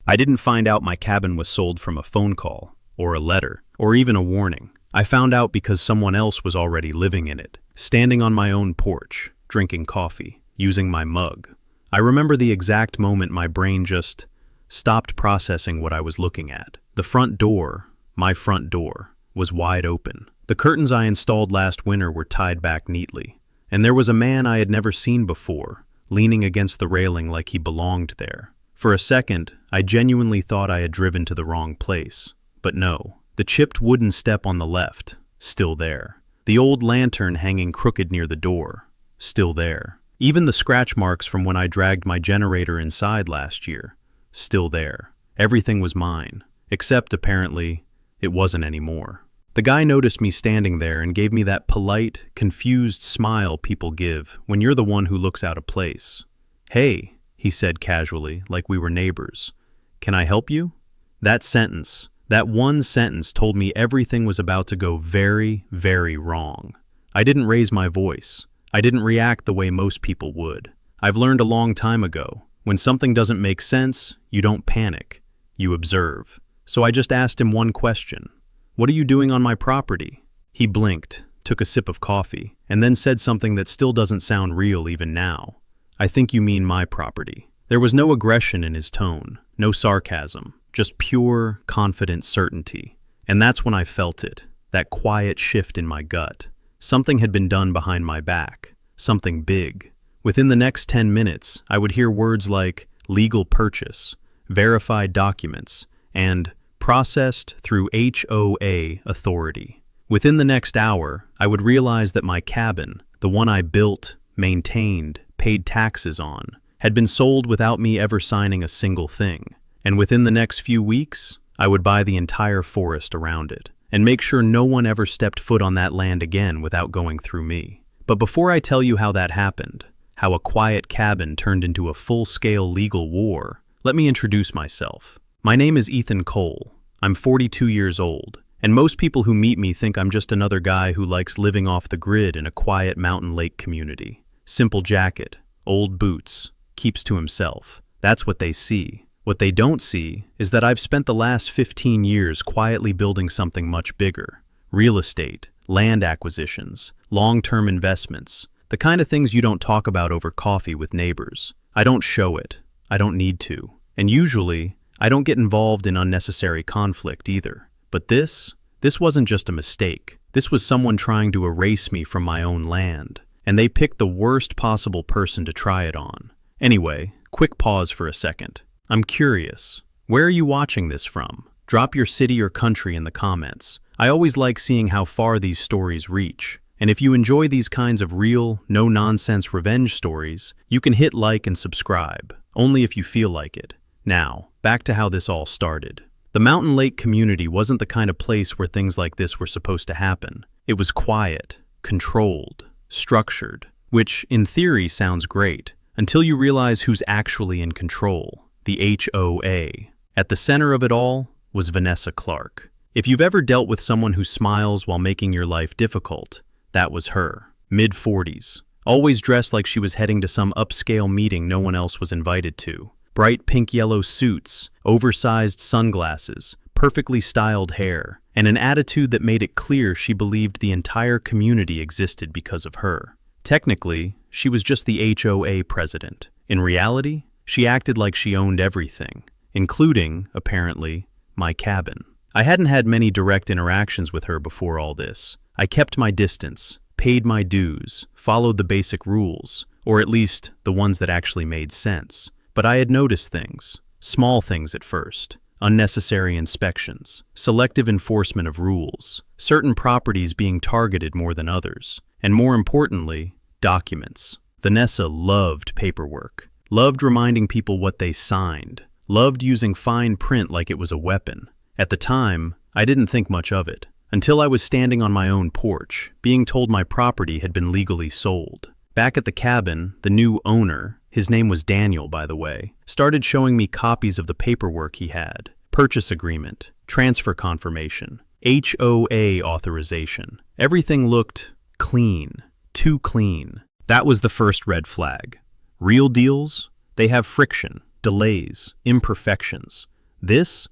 I didn't find out my cabin was sold from a phone call, or a letter, or even a warning. I found out because someone else was already living in it, standing on my own porch, drinking coffee, using my mug. I remember the exact moment my brain just stopped processing what I was looking at. The front door, my front door, was wide open. The curtains I installed last winter were tied back neatly, and there was a man I had never seen before, leaning against the railing like he belonged there. For a second, I genuinely thought I had driven to the wrong place. But no, the chipped wooden step on the left, still there. The old lantern hanging crooked near the door, still there. Even the scratch marks from when I dragged my generator inside last year, still there. Everything was mine, except apparently, it wasn't anymore. The guy noticed me standing there and gave me that polite, confused smile people give when you're the one who looks out of place. "Hey," he said casually, like we were neighbors. "Can I help you?" That sentence, that one sentence told me everything was about to go very, very wrong. I didn't raise my voice. I didn't react the way most people would. I've learned a long time ago, when something doesn't make sense, you don't panic, you observe. So I just asked him one question. "What are you doing on my property?" He blinked, took a sip of coffee, and then said something that still doesn't sound real even now. "I think you mean my property." There was no aggression in his tone, no sarcasm, just pure, confident certainty. And that's when I felt it, that quiet shift in my gut. Something had been done behind my back, something big. Within the next 10 minutes, I would hear words like legal purchase, verified documents, and processed through HOA authority. Within the next hour, I would realize that my cabin, the one I built, maintained, paid taxes on, had been sold without me ever signing a single thing. And within the next few weeks, I would buy the entire forest around it, and make sure no one ever stepped foot on that land again without going through me. But before I tell you how that happened, how a quiet cabin turned into a full-scale legal war, let me introduce myself. My name is Ethan Cole. I'm 42 years old, and most people who meet me think I'm just another guy who likes living off the grid in a quiet mountain lake community. Simple jacket, old boots, keeps to himself. That's what they see. What they don't see is that I've spent the last 15 years quietly building something much bigger. Real estate, land acquisitions, long-term investments, the kind of things you don't talk about over coffee with neighbors. I don't show it. I don't need to. And usually, I don't get involved in unnecessary conflict either. But this wasn't just a mistake. This was someone trying to erase me from my own land. And they picked the worst possible person to try it on. Anyway, quick pause for a second. I'm curious, where are you watching this from? Drop your city or country in the comments. I always like seeing how far these stories reach. And if you enjoy these kinds of real, no-nonsense revenge stories, you can hit like and subscribe, only if you feel like it. Now, back to how this all started. The Mountain Lake community wasn't the kind of place where things like this were supposed to happen. It was quiet, controlled, structured, which in theory sounds great, until you realize who's actually in control. The HOA. At the center of it all was Vanessa Clark. If you've ever dealt with someone who smiles while making your life difficult, that was her. Mid-40s. Always dressed like she was heading to some upscale meeting no one else was invited to. Bright pink-yellow suits, oversized sunglasses, perfectly styled hair, and an attitude that made it clear she believed the entire community existed because of her. Technically, she was just the HOA president. In reality, she acted like she owned everything, including, apparently, my cabin. I hadn't had many direct interactions with her before all this. I kept my distance, paid my dues, followed the basic rules, or at least the ones that actually made sense. But I had noticed things, small things at first, unnecessary inspections, selective enforcement of rules, certain properties being targeted more than others, and more importantly, documents. Vanessa loved paperwork. Loved reminding people what they signed, loved using fine print like it was a weapon. At the time, I didn't think much of it, until I was standing on my own porch, being told my property had been legally sold. Back at the cabin, the new owner, his name was Daniel by the way, started showing me copies of the paperwork he had, purchase agreement, transfer confirmation, HOA authorization. Everything looked clean, too clean. That was the first red flag. Real deals, they have friction, delays, imperfections. This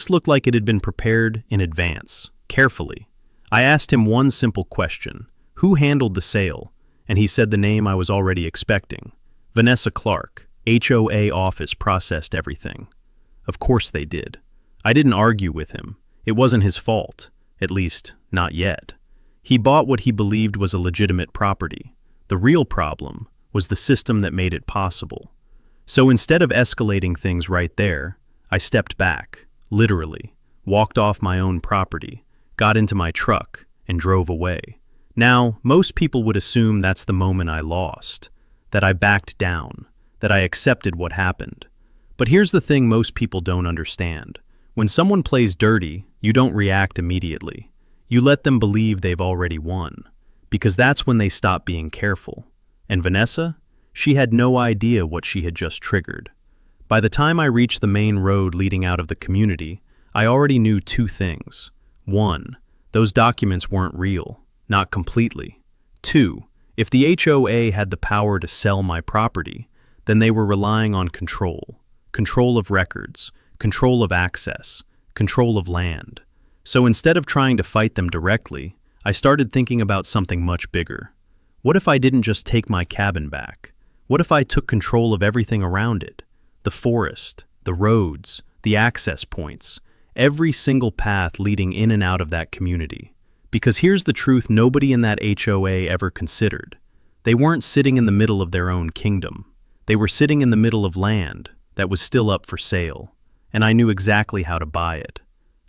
looked like it had been prepared in advance, carefully. I asked him one simple question: who handled the sale? And he said the name I was already expecting. Vanessa Clark, HOA office processed everything. Of course they did. I didn't argue with him. It wasn't his fault, at least, not yet. He bought what he believed was a legitimate property. The real problem was the system that made it possible. So instead of escalating things right there, I stepped back, literally, walked off my own property, got into my truck, and drove away. Now, most people would assume that's the moment I lost, that I backed down, that I accepted what happened. But here's the thing most people don't understand. When someone plays dirty, you don't react immediately. You let them believe they've already won, because that's when they stop being careful. And Vanessa? She had no idea what she had just triggered. By the time I reached the main road leading out of the community, I already knew two things. One, those documents weren't real, not completely. Two, if the HOA had the power to sell my property, then they were relying on control. Control of records, control of access, control of land. So instead of trying to fight them directly, I started thinking about something much bigger. What if I didn't just take my cabin back? What if I took control of everything around it? The forest, the roads, the access points, every single path leading in and out of that community. Because here's the truth nobody in that HOA ever considered. They weren't sitting in the middle of their own kingdom. They were sitting in the middle of land that was still up for sale, and I knew exactly how to buy it.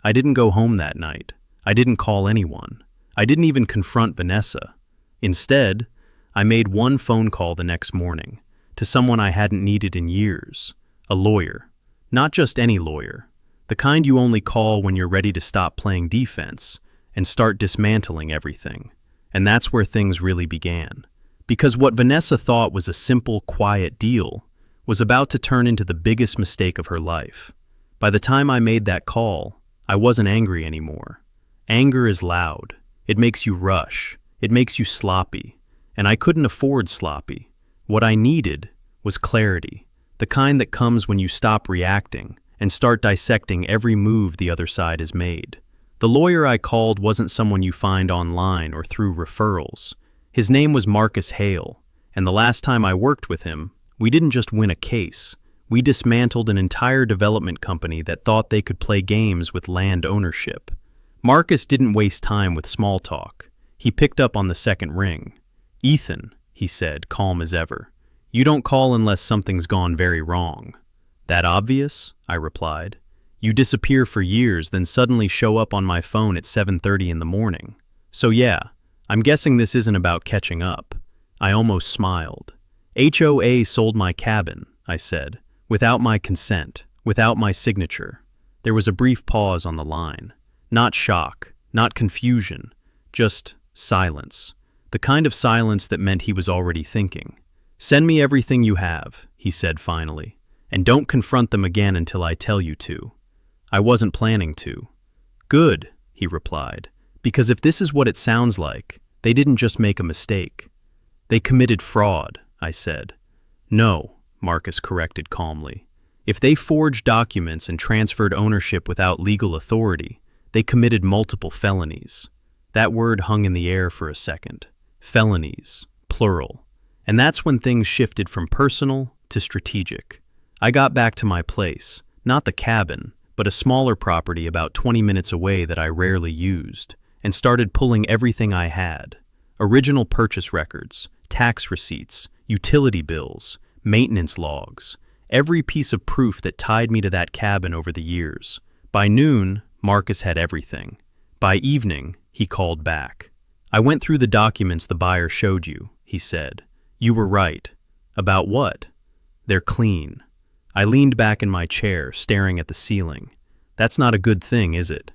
I didn't go home that night. I didn't call anyone. I didn't even confront Vanessa. Instead, I made one phone call the next morning to someone I hadn't needed in years, a lawyer. Not just any lawyer, the kind you only call when you're ready to stop playing defense and start dismantling everything. And that's where things really began. Because what Vanessa thought was a simple, quiet deal was about to turn into the biggest mistake of her life. By the time I made that call, I wasn't angry anymore. Anger is loud. It makes you rush. It makes you sloppy. And I couldn't afford sloppy. What I needed was clarity, the kind that comes when you stop reacting and start dissecting every move the other side has made. The lawyer I called wasn't someone you find online or through referrals. His name was Marcus Hale, and the last time I worked with him, we didn't just win a case. We dismantled an entire development company that thought they could play games with land ownership. Marcus didn't waste time with small talk. He picked up on the second ring. "Ethan," he said, calm as ever, "you don't call unless something's gone very wrong." "That obvious?" I replied. "You disappear for years, then suddenly show up on my phone at 7:30 in the morning. So yeah, I'm guessing this isn't about catching up." I almost smiled. "HOA sold my cabin," I said, "without my consent, without my signature." There was a brief pause on the line. Not shock, not confusion, just silence. The kind of silence that meant he was already thinking. "Send me everything you have," he said finally, "and don't confront them again until I tell you to." I wasn't planning to. "Good," he replied, "because if this is what it sounds like, they didn't just make a mistake. They committed fraud," I said. "No," Marcus corrected calmly. "If they forged documents and transferred ownership without legal authority, they committed multiple felonies." That word hung in the air for a second. Felonies, plural. And that's when things shifted from personal to strategic. I got back to my place, not the cabin, but a smaller property about 20 minutes away that I rarely used, and started pulling everything I had. Original purchase records, tax receipts, utility bills, maintenance logs, every piece of proof that tied me to that cabin over the years. By noon, Marcus had everything. By evening, he called back. "I went through the documents the buyer showed you," he said. "You were right." "About what?" "They're clean." I leaned back in my chair, staring at the ceiling. "That's not a good thing, is it?"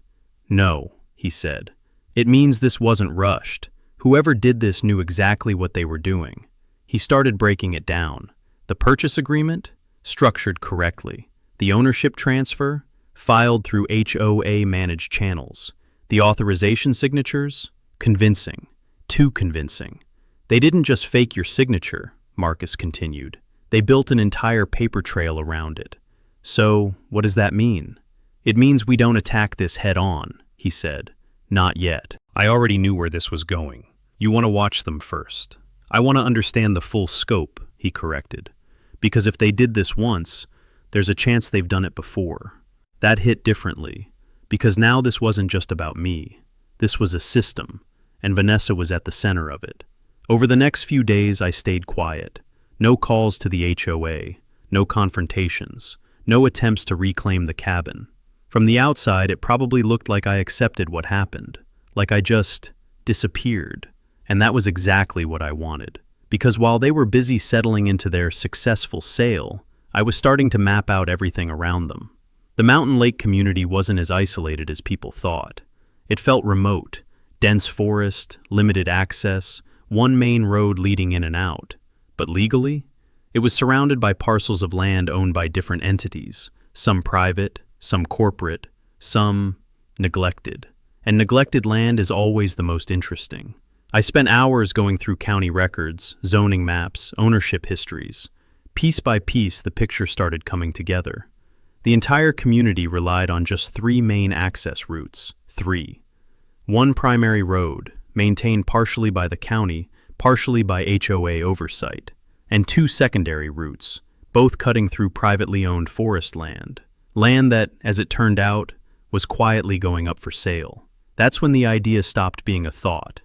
"No," he said. "It means this wasn't rushed. Whoever did this knew exactly what they were doing." He started breaking it down. The purchase agreement? Structured correctly. The ownership transfer? Filed through HOA-managed channels. The authorization signatures? Convincing. Too convincing. "They didn't just fake your signature," Marcus continued. "They built an entire paper trail around it." "So, what does that mean?" It means we don't attack this head on, he said. Not yet. I already knew where this was going. You want to watch them first. I want to understand the full scope, he corrected. Because if they did this once, there's a chance they've done it before. That hit differently, because now this wasn't just about me. This was a system, and Vanessa was at the center of it. Over the next few days, I stayed quiet. No calls to the HOA, no confrontations, no attempts to reclaim the cabin. From the outside, it probably looked like I accepted what happened, like I just disappeared. And that was exactly what I wanted. Because while they were busy settling into their successful sale, I was starting to map out everything around them. The mountain lake community wasn't as isolated as people thought. It felt remote, dense forest, limited access, one main road leading in and out. But legally, it was surrounded by parcels of land owned by different entities, some private, some corporate, some neglected. And neglected land is always the most interesting. I spent hours going through county records, zoning maps, ownership histories. Piece by piece, the picture started coming together. The entire community relied on just 3 main access routes. 3. One primary road, maintained partially by the county, partially by HOA oversight, and 2 secondary routes, both cutting through privately owned forest land. Land that, as it turned out, was quietly going up for sale. That's when the idea stopped being a thought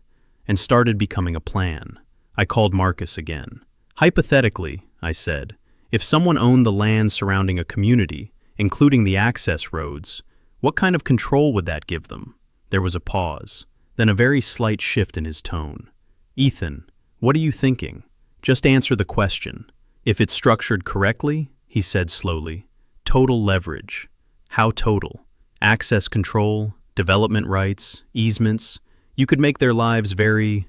and started becoming a plan. I called Marcus again. Hypothetically, I said, if someone owned the land surrounding a community, including the access roads, what kind of control would that give them? There was a pause, then a very slight shift in his tone. Ethan, what are you thinking? Just answer the question. If it's structured correctly, he said slowly, total leverage. How total? Access control, development rights, easements. You could make their lives very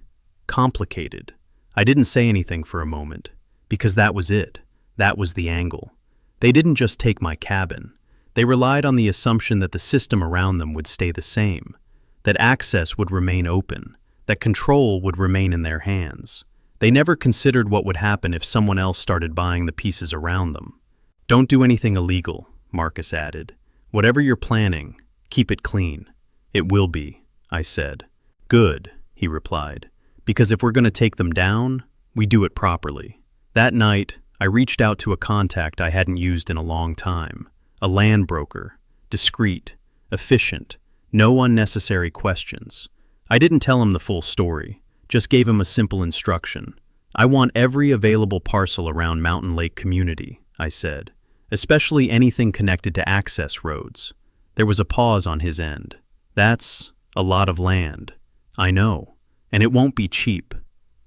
complicated. I didn't say anything for a moment, because that was it. That was the angle. They didn't just take my cabin. They relied on the assumption that the system around them would stay the same, that access would remain open, that control would remain in their hands. They never considered what would happen if someone else started buying the pieces around them. Don't do anything illegal, Marcus added. Whatever you're planning, keep it clean. It will be, I said. Good, he replied, because if we're going to take them down, we do it properly. That night, I reached out to a contact I hadn't used in a long time, a land broker, discreet, efficient, no unnecessary questions. I didn't tell him the full story, just gave him a simple instruction. I want every available parcel around Mountain Lake community, I said, especially anything connected to access roads. There was a pause on his end. That's a lot of land. I know, and it won't be cheap.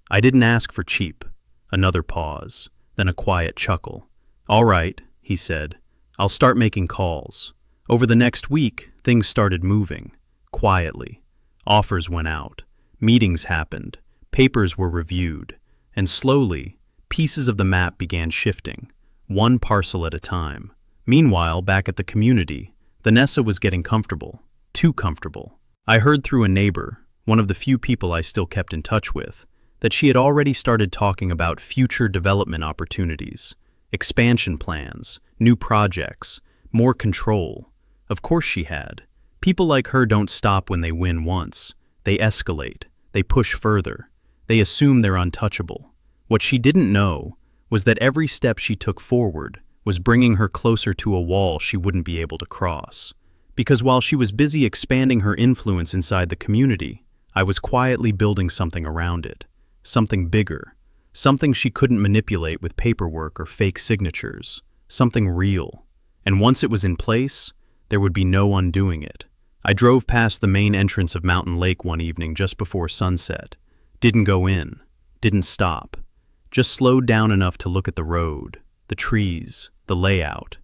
I didn't ask for cheap. Another pause, then a quiet chuckle. All right, he said, I'll start making calls. Over the next week, things started moving, quietly. Offers went out, meetings happened, papers were reviewed, and slowly, pieces of the map began shifting, one parcel at a time. Meanwhile, back at the community, Vanessa was getting comfortable, too comfortable. I heard through a neighbor, one of the few people I still kept in touch with, that she had already started talking about future development opportunities, expansion plans, new projects, more control. Of course she had. People like her don't stop when they win once. They escalate. They push further. They assume they're untouchable. What she didn't know was that every step she took forward was bringing her closer to a wall she wouldn't be able to cross. Because while she was busy expanding her influence inside the community, I was quietly building something around it. Something bigger. Something she couldn't manipulate with paperwork or fake signatures. Something real. And once it was in place, there would be no undoing it. I drove past the main entrance of Mountain Lake one evening just before sunset. Didn't go in. Didn't stop. Just slowed down enough to look at the road, the trees, the layout.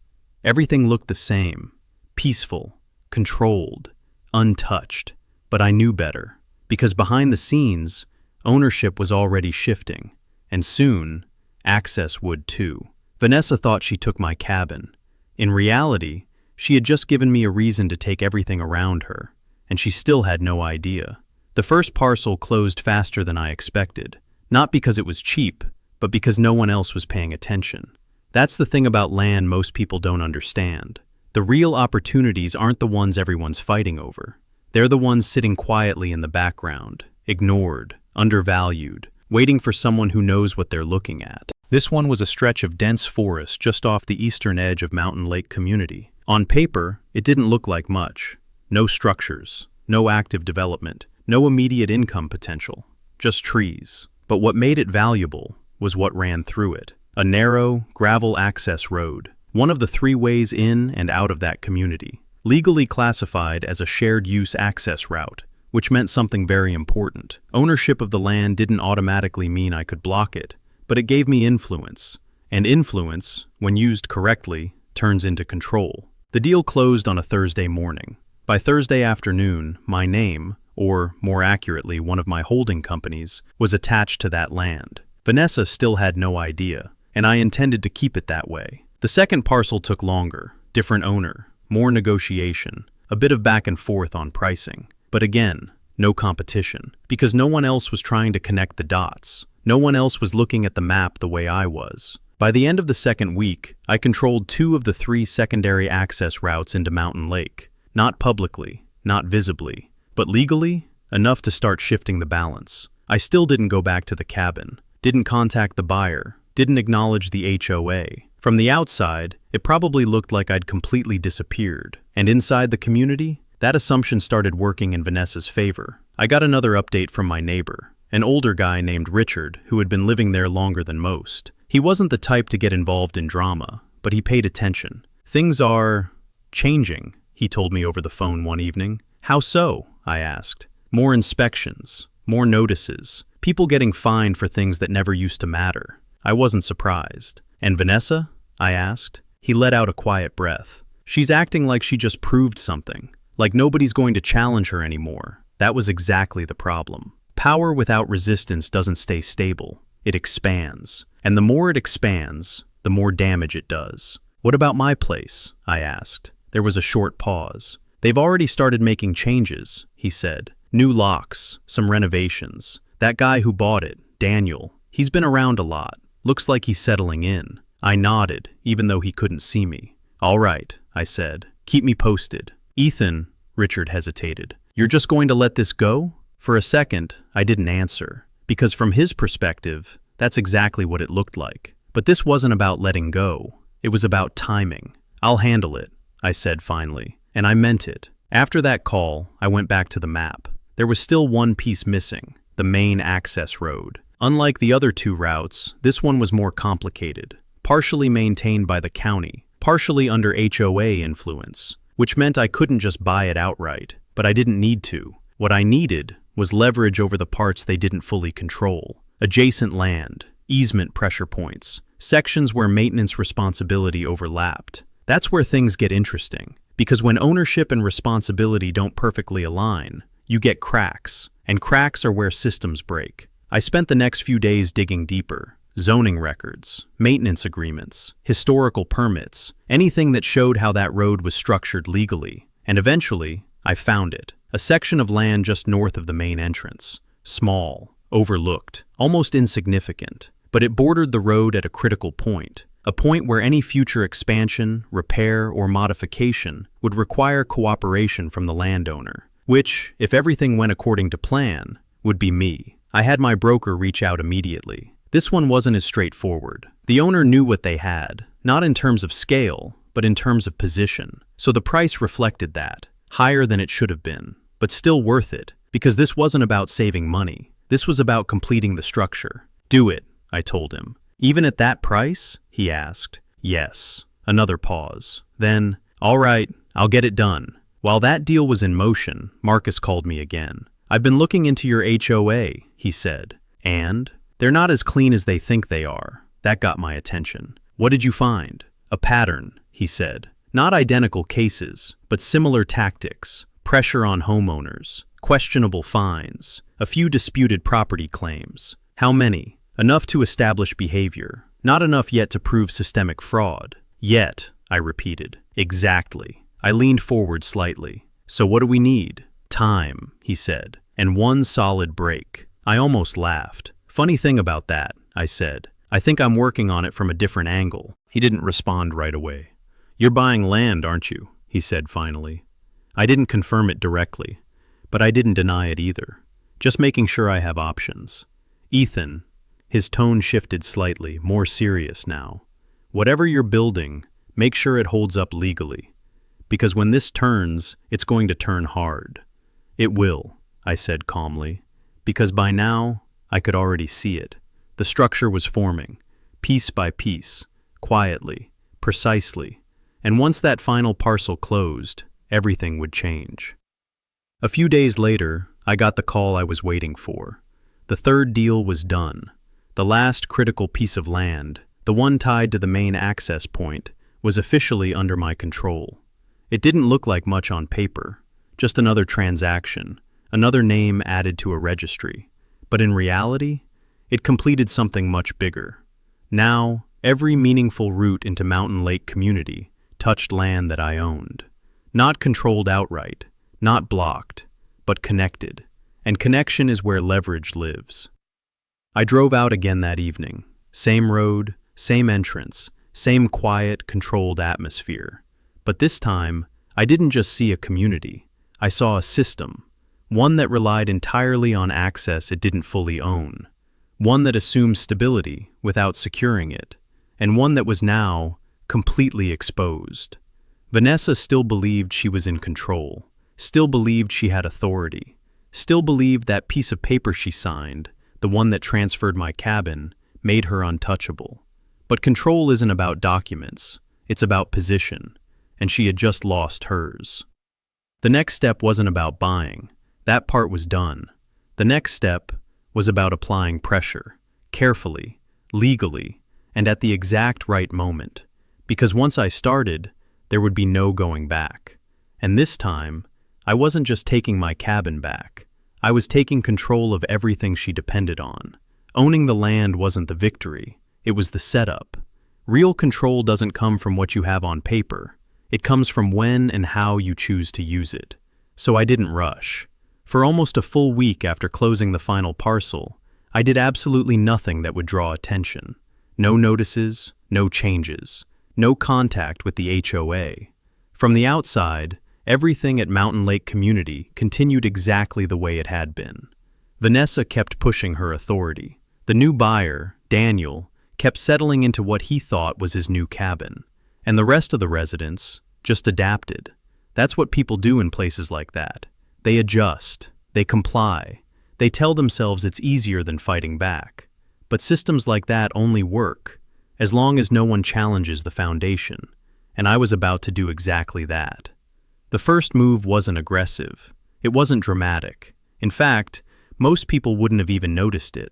Everything looked the same. Peaceful, controlled, untouched. But I knew better. Because behind the scenes, ownership was already shifting. And soon, access would too. Vanessa thought she took my cabin. In reality, she had just given me a reason to take everything around her, and she still had no idea. The first parcel closed faster than I expected, not because it was cheap, but because no one else was paying attention. That's the thing about land most people don't understand. The real opportunities aren't the ones everyone's fighting over. They're the ones sitting quietly in the background, ignored, undervalued, waiting for someone who knows what they're looking at. This one was a stretch of dense forest just off the eastern edge of Mountain Lake Community. On paper, it didn't look like much. No structures, no active development, no immediate income potential, just trees. But what made it valuable was what ran through it. A narrow, gravel access road, one of the 3 ways in and out of that community, legally classified as a shared-use access route, which meant something very important. Ownership of the land didn't automatically mean I could block it, but it gave me influence. And influence, when used correctly, turns into control. The deal closed on a Thursday morning. By Thursday afternoon, my name, or more accurately, one of my holding companies, was attached to that land. Vanessa still had no idea, and I intended to keep it that way. The second parcel took longer, different owner, more negotiation, a bit of back and forth on pricing. But again, no competition, because no one else was trying to connect the dots. No one else was looking at the map the way I was. By the end of the second week, I controlled 2 of the 3 secondary access routes into Mountain Lake. Not publicly, not visibly, but legally, enough to start shifting the balance. I still didn't go back to the cabin, didn't contact the buyer, didn't acknowledge the HOA. From the outside, it probably looked like I'd completely disappeared. And inside the community, that assumption started working in Vanessa's favor. I got another update from my neighbor, an older guy named Richard who had been living there longer than most. He wasn't the type to get involved in drama, but he paid attention. "Things are changing," he told me over the phone one evening. "How so?" I asked. "More inspections, more notices, people getting fined for things that never used to matter." I wasn't surprised. "And Vanessa?" I asked. He let out a quiet breath. "She's acting like she just proved something, like nobody's going to challenge her anymore." That was exactly the problem. Power without resistance doesn't stay stable. It expands. And the more it expands, the more damage it does. "What about my place?" I asked. There was a short pause. "They've already started making changes," he said. "New locks, some renovations. That guy who bought it, Daniel, he's been around a lot. Looks like he's settling in." I nodded, even though he couldn't see me. "All right," I said. "Keep me posted." "Ethan," Richard hesitated, "you're just going to let this go?" For a second, I didn't answer, because from his perspective, that's exactly what it looked like. But this wasn't about letting go. It was about timing. "I'll handle it," I said finally, and I meant it. After that call, I went back to the map. There was still one piece missing, the main access road. Unlike the other 2 routes, this one was more complicated, partially maintained by the county, partially under HOA influence, which meant I couldn't just buy it outright, but I didn't need to. What I needed was leverage over the parts they didn't fully control. Adjacent land, easement pressure points, sections where maintenance responsibility overlapped. That's where things get interesting, because when ownership and responsibility don't perfectly align, you get cracks, and cracks are where systems break. I spent the next few days digging deeper. Zoning records, maintenance agreements, historical permits, anything that showed how that road was structured legally. And eventually, I found it. A section of land just north of the main entrance. Small, overlooked, almost insignificant. But it bordered the road at a critical point. A point where any future expansion, repair, or modification would require cooperation from the landowner. Which, if everything went according to plan, would be me. I had my broker reach out immediately. This one wasn't as straightforward. The owner knew what they had, not in terms of scale, but in terms of position. So the price reflected that, higher than it should have been, but still worth it, because this wasn't about saving money. This was about completing the structure. "Do it," I told him. "Even at that price?" he asked. "Yes." Another pause. Then, "All right, I'll get it done." While that deal was in motion, Marcus called me again. "I've been looking into your HOA," he said. "And? They're not as clean as they think they are." That got my attention. "What did you find?" "A pattern," he said. "Not identical cases, but similar tactics. Pressure on homeowners, questionable fines, a few disputed property claims." "How many?" "Enough to establish behavior. Not enough yet to prove systemic fraud." "Yet," I repeated. "Exactly." I leaned forward slightly. "So what do we need?" "Time," he said, "and one solid break." I almost laughed. "Funny thing about that," I said. "I think I'm working on it from a different angle." He didn't respond right away. "You're buying land, aren't you?" he said finally. I didn't confirm it directly, but I didn't deny it either. Just making sure I have options. "Ethan," his tone shifted slightly, more serious now. "Whatever you're building, make sure it holds up legally. Because when this turns, it's going to turn hard." "It will," I said calmly, because by now, I could already see it. The structure was forming, piece by piece, quietly, precisely, and once that final parcel closed, everything would change. A few days later, I got the call I was waiting for. The third deal was done. The last critical piece of land, the one tied to the main access point, was officially under my control. It didn't look like much on paper, just another transaction, another name added to a registry. But in reality, it completed something much bigger. Now, every meaningful route into Mountain Lake community touched land that I owned. Not controlled outright, not blocked, but connected. And connection is where leverage lives. I drove out again that evening. Same road, same entrance, same quiet, controlled atmosphere. But this time, I didn't just see a community. I saw a system. One that relied entirely on access it didn't fully own. One that assumed stability without securing it. And one that was now completely exposed. Vanessa still believed she was in control, still believed she had authority, still believed that piece of paper she signed, the one that transferred my cabin, made her untouchable. But control isn't about documents, it's about position, and she had just lost hers. The next step wasn't about buying. That part was done. The next step was about applying pressure, carefully, legally, and at the exact right moment. Because once I started, there would be no going back. And this time, I wasn't just taking my cabin back. I was taking control of everything she depended on. Owning the land wasn't the victory, it was the setup. Real control doesn't come from what you have on paper. It comes from when and how you choose to use it. So I didn't rush. For almost a full week after closing the final parcel, I did absolutely nothing that would draw attention. No notices, no changes. No contact with the HOA. From the outside, everything at Mountain Lake Community continued exactly the way it had been. Vanessa kept pushing her authority. The new buyer, Daniel, kept settling into what he thought was his new cabin. And the rest of the residents just adapted. That's what people do in places like that. They adjust, they comply, they tell themselves it's easier than fighting back. But systems like that only work as long as no one challenges the foundation, and I was about to do exactly that. The first move wasn't aggressive. It wasn't dramatic. In fact, most people wouldn't have even noticed it.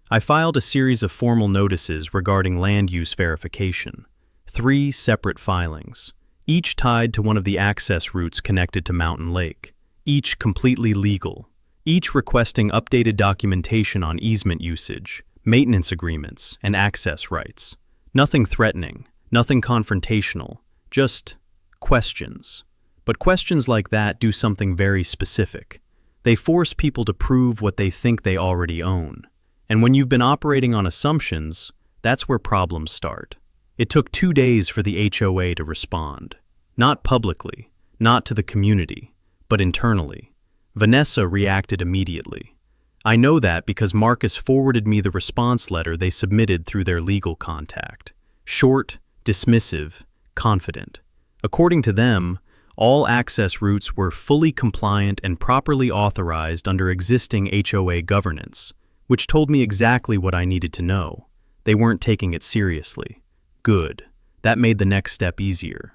I filed a series of formal notices regarding land use verification. 3 separate filings, each tied to one of the access routes connected to Mountain Lake, each completely legal, each requesting updated documentation on easement usage, maintenance agreements, and access rights. Nothing threatening, nothing confrontational, just questions. But questions like that do something very specific. They force people to prove what they think they already own. And when you've been operating on assumptions, that's where problems start. It took 2 days for the HOA to respond. Not publicly, not to the community, but internally. Vanessa reacted immediately. I know that because Marcus forwarded me the response letter they submitted through their legal contact. Short, dismissive, confident. According to them, all access routes were fully compliant and properly authorized under existing HOA governance, which told me exactly what I needed to know. They weren't taking it seriously. Good. That made the next step easier.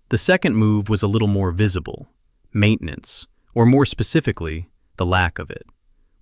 The second move was a little more visible. Maintenance, or more specifically, the lack of it.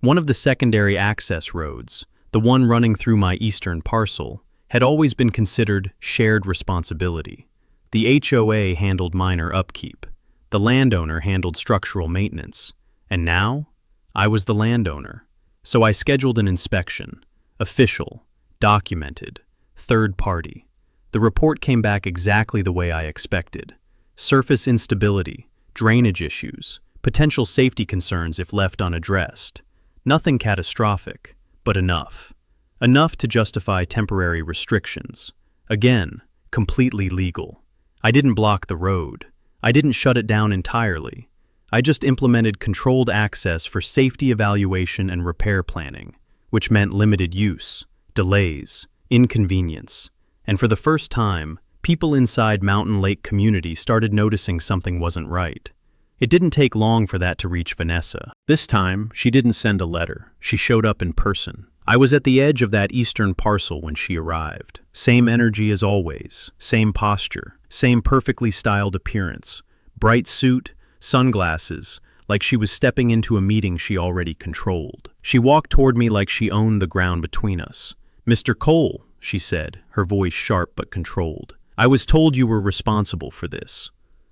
One of the secondary access roads, the one running through my eastern parcel, had always been considered shared responsibility. The HOA handled minor upkeep. The landowner handled structural maintenance. And now, I was the landowner. So I scheduled an inspection. Official, documented, third party. The report came back exactly the way I expected. Surface instability, drainage issues, potential safety concerns if left unaddressed. Nothing catastrophic, but enough. Enough to justify temporary restrictions. Again, completely legal. I didn't block the road. I didn't shut it down entirely. I just implemented controlled access for safety evaluation and repair planning, which meant limited use, delays, inconvenience. And for the first time, people inside Mountain Lake community started noticing something wasn't right. It didn't take long for that to reach Vanessa. This time, she didn't send a letter. She showed up in person. I was at the edge of that eastern parcel when she arrived. Same energy as always, same posture, same perfectly styled appearance. Bright suit, sunglasses, like she was stepping into a meeting she already controlled. She walked toward me like she owned the ground between us. "Mr. Cole," she said, her voice sharp but controlled. "I was told you were responsible for this."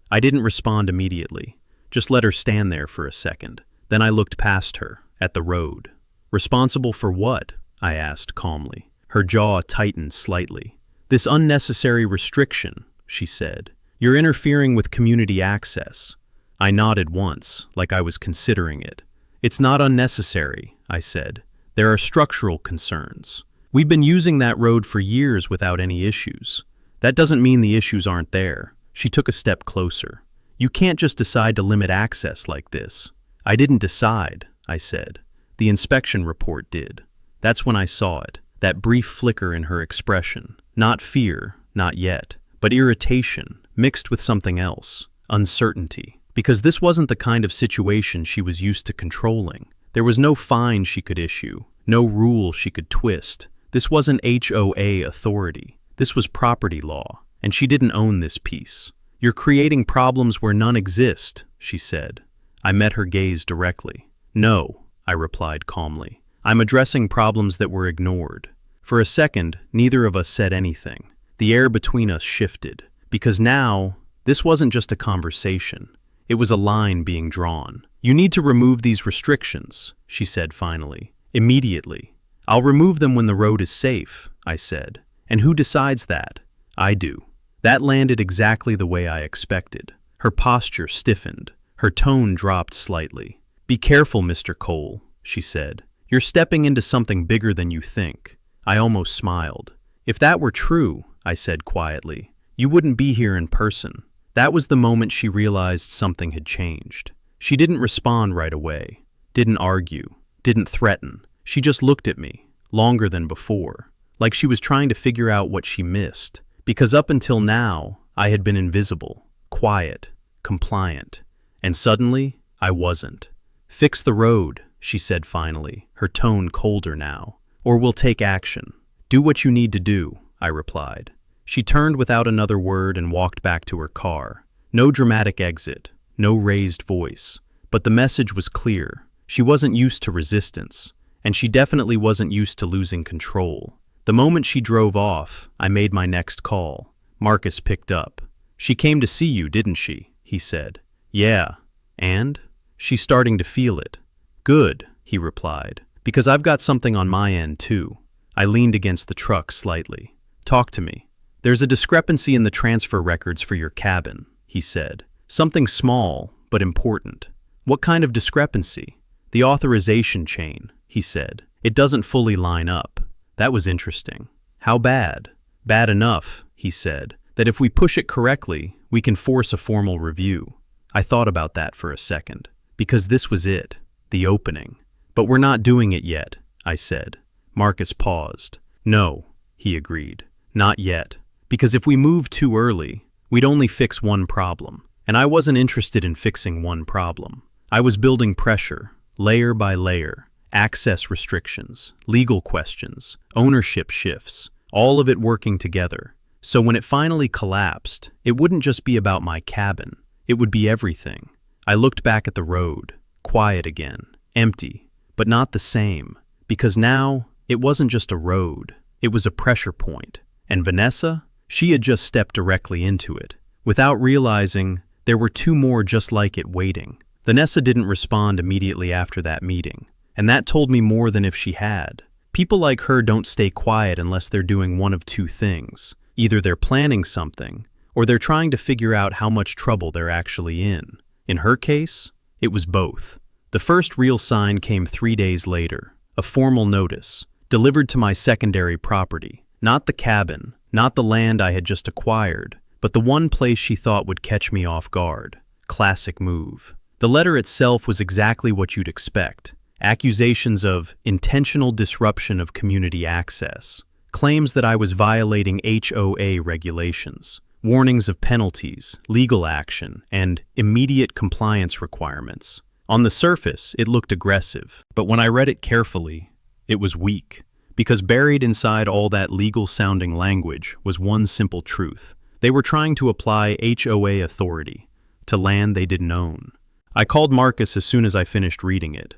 I didn't respond immediately. Just let her stand there for a second. Then I looked past her, at the road. "Responsible for what?" I asked calmly. Her jaw tightened slightly. "This unnecessary restriction," she said. "You're interfering with community access." I nodded once, like I was considering it. "It's not unnecessary," I said. "There are structural concerns. We've been using that road for years without any issues. That doesn't mean the issues aren't there." She took a step closer. "You can't just decide to limit access like this." "I didn't decide," I said. "The inspection report did." That's when I saw it, that brief flicker in her expression. Not fear, not yet, but irritation, mixed with something else, uncertainty. Because this wasn't the kind of situation she was used to controlling. There was no fine she could issue, no rule she could twist. This wasn't HOA authority. This was property law, and she didn't own this piece. "You're creating problems where none exist," she said. I met her gaze directly. "No," I replied calmly. "I'm addressing problems that were ignored." For a second, neither of us said anything. The air between us shifted, because now, this wasn't just a conversation. It was a line being drawn. "You need to remove these restrictions," she said finally. "Immediately." "I'll remove them when the road is safe," I said. "And who decides that?" "I do." That landed exactly the way I expected. Her posture stiffened. Her tone dropped slightly. "Be careful, Mr. Cole," she said. "You're stepping into something bigger than you think." I almost smiled. "If that were true," I said quietly, "you wouldn't be here in person." That was the moment she realized something had changed. She didn't respond right away, didn't argue, didn't threaten. She just looked at me, longer than before, like she was trying to figure out what she missed. Because up until now, I had been invisible, quiet, compliant. And suddenly, I wasn't. "Fix the road," she said finally, her tone colder now. "Or we'll take action." "Do what you need to do," I replied. She turned without another word and walked back to her car. No dramatic exit, no raised voice. But the message was clear. She wasn't used to resistance, and she definitely wasn't used to losing control. The moment she drove off, I made my next call. Marcus picked up. "She came to see you, didn't she?" he said. "Yeah. And?" "She's starting to feel it." "Good," he replied, "because I've got something on my end too." I leaned against the truck slightly. "Talk to me." "There's a discrepancy in the transfer records for your cabin," he said. "Something small, but important." "What kind of discrepancy?" "The authorization chain," he said. "It doesn't fully line up." That was interesting. "How bad?" "Bad enough," he said, "that if we push it correctly, we can force a formal review." I thought about that for a second, because this was it, the opening. "But we're not doing it yet," I said. Marcus paused. "No," he agreed. "Not yet. Because if we move too early, we'd only fix one problem. And I wasn't interested in fixing one problem. I was building pressure, layer by layer, access restrictions, legal questions, ownership shifts, all of it working together. So when it finally collapsed, it wouldn't just be about my cabin. It would be everything. I looked back at the road, quiet again, empty, but not the same. Because now, it wasn't just a road. It was a pressure point. And Vanessa? She had just stepped directly into it. Without realizing, there were two more just like it waiting. Vanessa didn't respond immediately after that meeting, and that told me more than if she had. People like her don't stay quiet unless they're doing one of two things. Either they're planning something, or they're trying to figure out how much trouble they're actually in. In her case, it was both. The first real sign came 3 days later, a formal notice, delivered to my secondary property. Not the cabin, not the land I had just acquired, but the one place she thought would catch me off guard. Classic move. The letter itself was exactly what you'd expect. Accusations of intentional disruption of community access, claims that I was violating HOA regulations, warnings of penalties, legal action, and immediate compliance requirements. On the surface, it looked aggressive, but when I read it carefully, it was weak, because buried inside all that legal-sounding language was one simple truth. They were trying to apply HOA authority to land they didn't own. I called Marcus as soon as I finished reading it.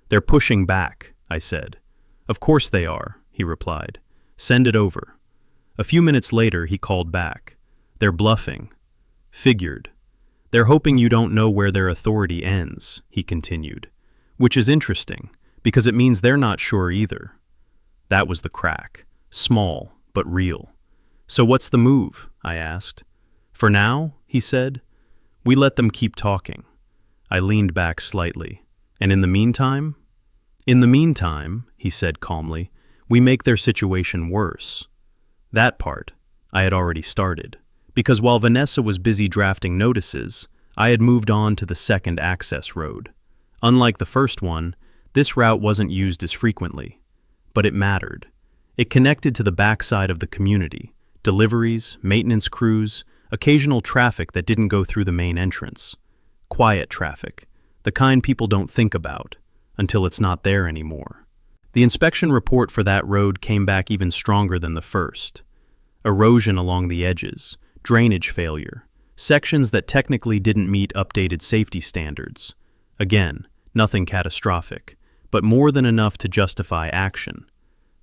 "They're pushing back," I said. "Of course they are," he replied. "Send it over." A few minutes later, he called back. "They're bluffing." "Figured. They're hoping you don't know where their authority ends," he continued. "Which is interesting, because it means they're not sure either." That was the crack. Small, but real. "So what's the move?" I asked. "For now," he said, "we let them keep talking." I leaned back slightly. "And in the meantime?" "In the meantime," he said calmly, "we make their situation worse." That part I had already started, because while Vanessa was busy drafting notices, I had moved on to the second access road. Unlike the first one, this route wasn't used as frequently, but it mattered. It connected to the backside of the community, deliveries, maintenance crews, occasional traffic that didn't go through the main entrance. Quiet traffic, the kind people don't think about until it's not there anymore. The inspection report for that road came back even stronger than the first. Erosion along the edges, drainage failure, sections that technically didn't meet updated safety standards. Again, nothing catastrophic, but more than enough to justify action.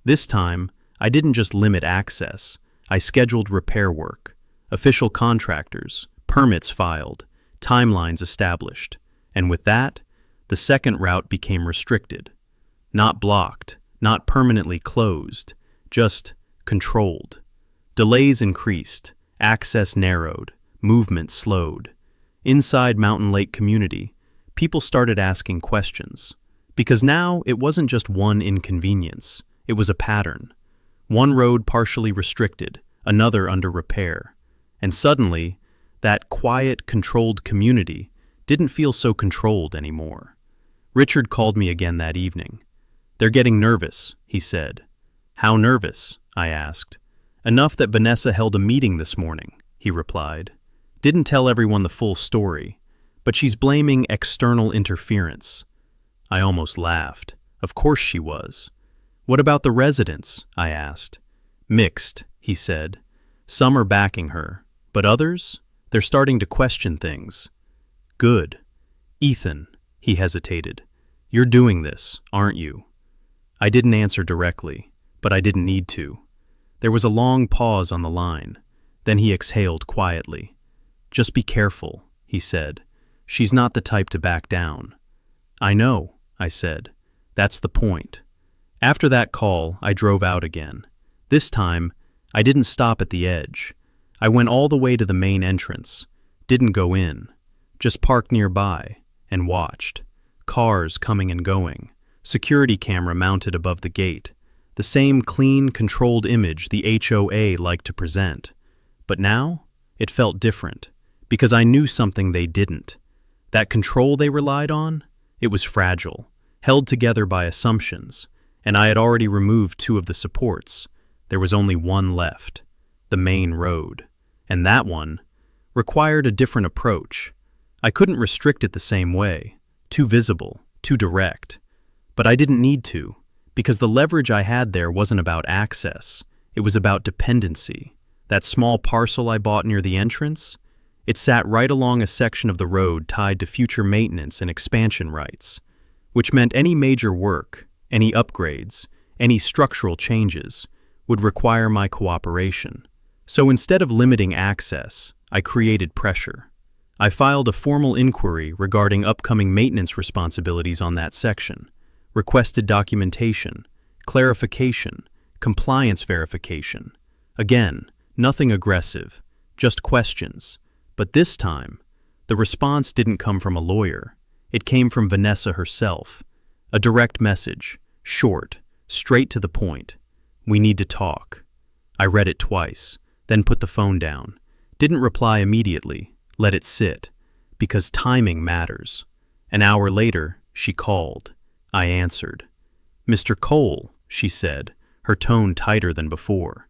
This time, I didn't just limit access, I scheduled repair work, official contractors, permits filed, timelines established, and with that, the second route became restricted. Not blocked, not permanently closed, just controlled. Delays increased, access narrowed, movement slowed. Inside Mountain Lake community, people started asking questions. Because now it wasn't just one inconvenience, it was a pattern. One road partially restricted, another under repair. And suddenly, that quiet, controlled community didn't feel so controlled anymore. Richard called me again that evening. "They're getting nervous," he said. "How nervous?" I asked. "Enough that Vanessa held a meeting this morning," he replied. "Didn't tell everyone the full story, but she's blaming external interference." I almost laughed. Of course she was. "What about the residents?" I asked. "Mixed," he said. "Some are backing her, but others? They're starting to question things." "Good. Ethan," he hesitated. "You're doing this, aren't you?" I didn't answer directly, but I didn't need to. There was a long pause on the line. Then he exhaled quietly. "Just be careful," he said. "She's not the type to back down." "I know," I said. "That's the point." After that call, I drove out again. This time, I didn't stop at the edge. I went all the way to the main entrance. Didn't go in. Just parked nearby and watched. Cars coming and going. Security camera mounted above the gate. The same clean, controlled image the HOA liked to present. But now, it felt different, because I knew something they didn't. That control they relied on? It was fragile, held together by assumptions, and I had already removed 2 of the supports. There was only one left, the main road. And that one required a different approach. I couldn't restrict it the same way, too visible, too direct. But I didn't need to, because the leverage I had there wasn't about access. It was about dependency. That small parcel I bought near the entrance? It sat right along a section of the road tied to future maintenance and expansion rights, which meant any major work, any upgrades, any structural changes would require my cooperation. So instead of limiting access, I created pressure. I filed a formal inquiry regarding upcoming maintenance responsibilities on that section, requested documentation, clarification, compliance verification. Again, nothing aggressive, just questions. But this time, the response didn't come from a lawyer. It came from Vanessa herself. A direct message, short, straight to the point. "We need to talk." I read it twice, then put the phone down. Didn't reply immediately, let it sit, because timing matters. An hour later, she called. I answered. "Mr. Cole," she said, her tone tighter than before.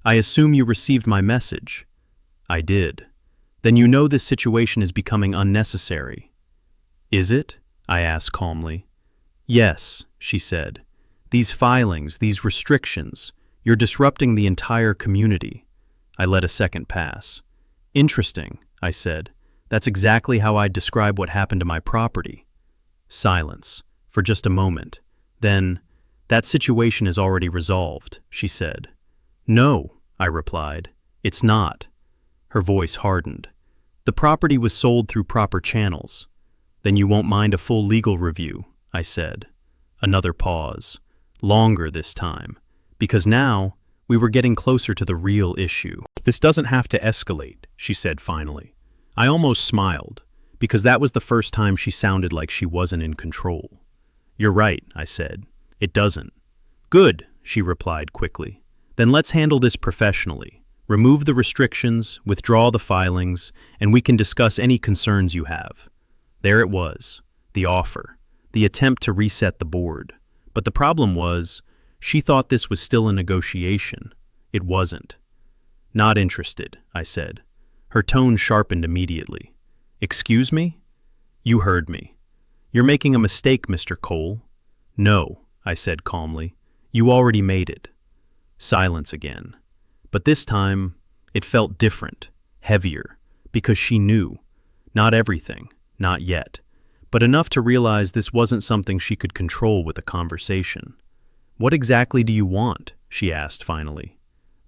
"I assume you received my message." I did. "Then you know this situation is becoming unnecessary." "Is it?" I asked calmly. "Yes," she said. "These filings, these restrictions, you're disrupting the entire community." I let a second pass. "Interesting," I said. "That's exactly how I'd describe what happened to my property." Silence, for just a moment. Then, "That situation is already resolved," she said. "No," I replied. "It's not." Her voice hardened. "The property was sold through proper channels." "Then you won't mind a full legal review," I said. Another pause. Longer this time. Because now, we were getting closer to the real issue. "This doesn't have to escalate," she said finally. I almost smiled, because that was the first time she sounded like she wasn't in control. "You're right," I said. "It doesn't." "Good," she replied quickly. "Then let's handle this professionally. Remove the restrictions, withdraw the filings, and we can discuss any concerns you have." There it was, the offer, the attempt to reset the board. But the problem was, she thought this was still a negotiation. It wasn't. "Not interested," I said. Her tone sharpened immediately. "Excuse me?" "You heard me. You're making a mistake, Mr. Cole." "No," I said calmly. "You already made it." Silence again. But this time, it felt different, heavier, because she knew. Not everything, not yet, but enough to realize this wasn't something she could control with a conversation. "What exactly do you want?" she asked finally.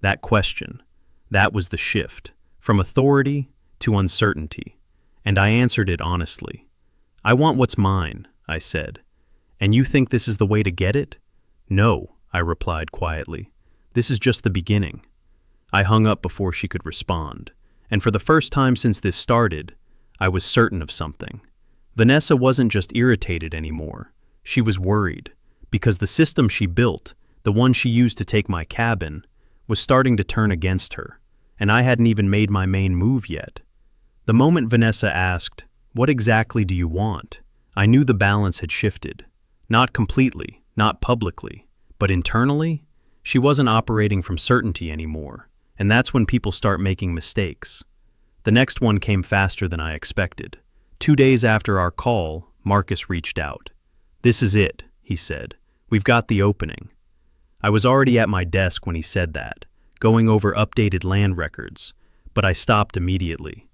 That question, that was the shift, from authority to uncertainty, and I answered it honestly. "I want what's mine," I said. "And you think this is the way to get it?" "No," I replied quietly. "This is just the beginning." I hung up before she could respond, and for the first time since this started, I was certain of something. Vanessa wasn't just irritated anymore. She was worried, because the system she built, the one she used to take my cabin, was starting to turn against her, and I hadn't even made my main move yet. The moment Vanessa asked, "What exactly do you want?" I knew the balance had shifted. Not completely, not publicly, but internally, she wasn't operating from certainty anymore, and that's when people start making mistakes. The next one came faster than I expected. 2 days after our call, Marcus reached out. "This is it," he said. "We've got the opening." I was already at my desk when he said that, going over updated land records, but I stopped immediately.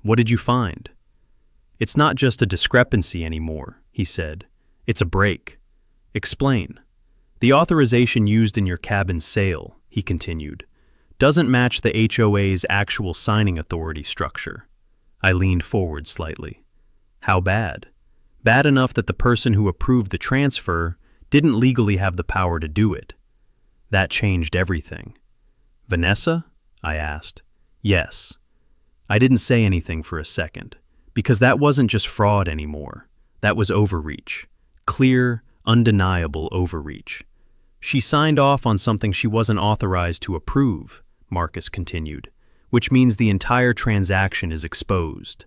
"What did you find?" "It's not just a discrepancy anymore," he said. "It's a break." "Explain." "The authorization used in your cabin's sale," he continued, "doesn't match the HOA's actual signing authority structure." I leaned forward slightly. "How bad?" "Bad enough that the person who approved the transfer didn't legally have the power to do it." That changed everything. "Vanessa?" I asked. "Yes." I didn't say anything for a second, because that wasn't just fraud anymore. That was overreach. Clear, undeniable overreach. "She signed off on something she wasn't authorized to approve," Marcus continued, "which means the entire transaction is exposed."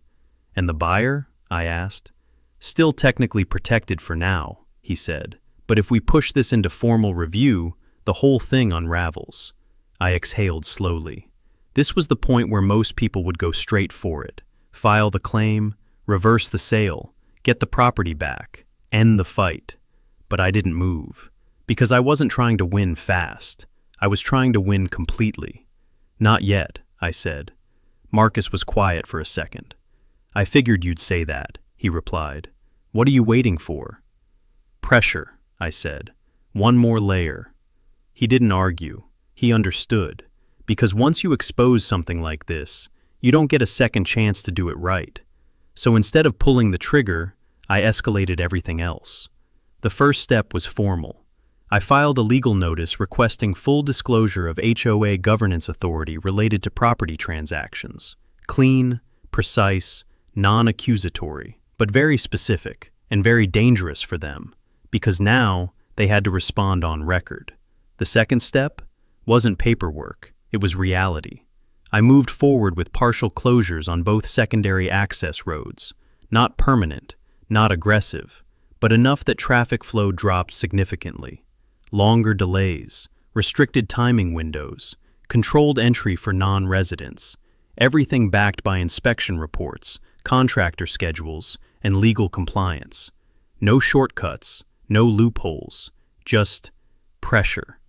"And the buyer?" I asked. "Still technically protected for now," he said, "but if we push this into formal review, the whole thing unravels." I exhaled slowly. This was the point where most people would go straight for it. File the claim, reverse the sale, get the property back, end the fight. But I didn't move, because I wasn't trying to win fast. I was trying to win completely. "Not yet," I said. Marcus was quiet for a second. "I figured you'd say that," he replied. "What are you waiting for?" "Pressure," I said. "One more layer." He didn't argue. He understood. Because once you expose something like this, you don't get a second chance to do it right. So instead of pulling the trigger, I escalated everything else. The first step was formal. I filed a legal notice requesting full disclosure of HOA governance authority related to property transactions. Clean, precise, non-accusatory, but very specific and very dangerous for them, because now they had to respond on record. The second step wasn't paperwork, it was reality. I moved forward with partial closures on both secondary access roads. Not permanent, not aggressive, but enough that traffic flow dropped significantly. Longer delays, restricted timing windows, controlled entry for non-residents, everything backed by inspection reports, contractor schedules, and legal compliance. No shortcuts, no loopholes, just pressure.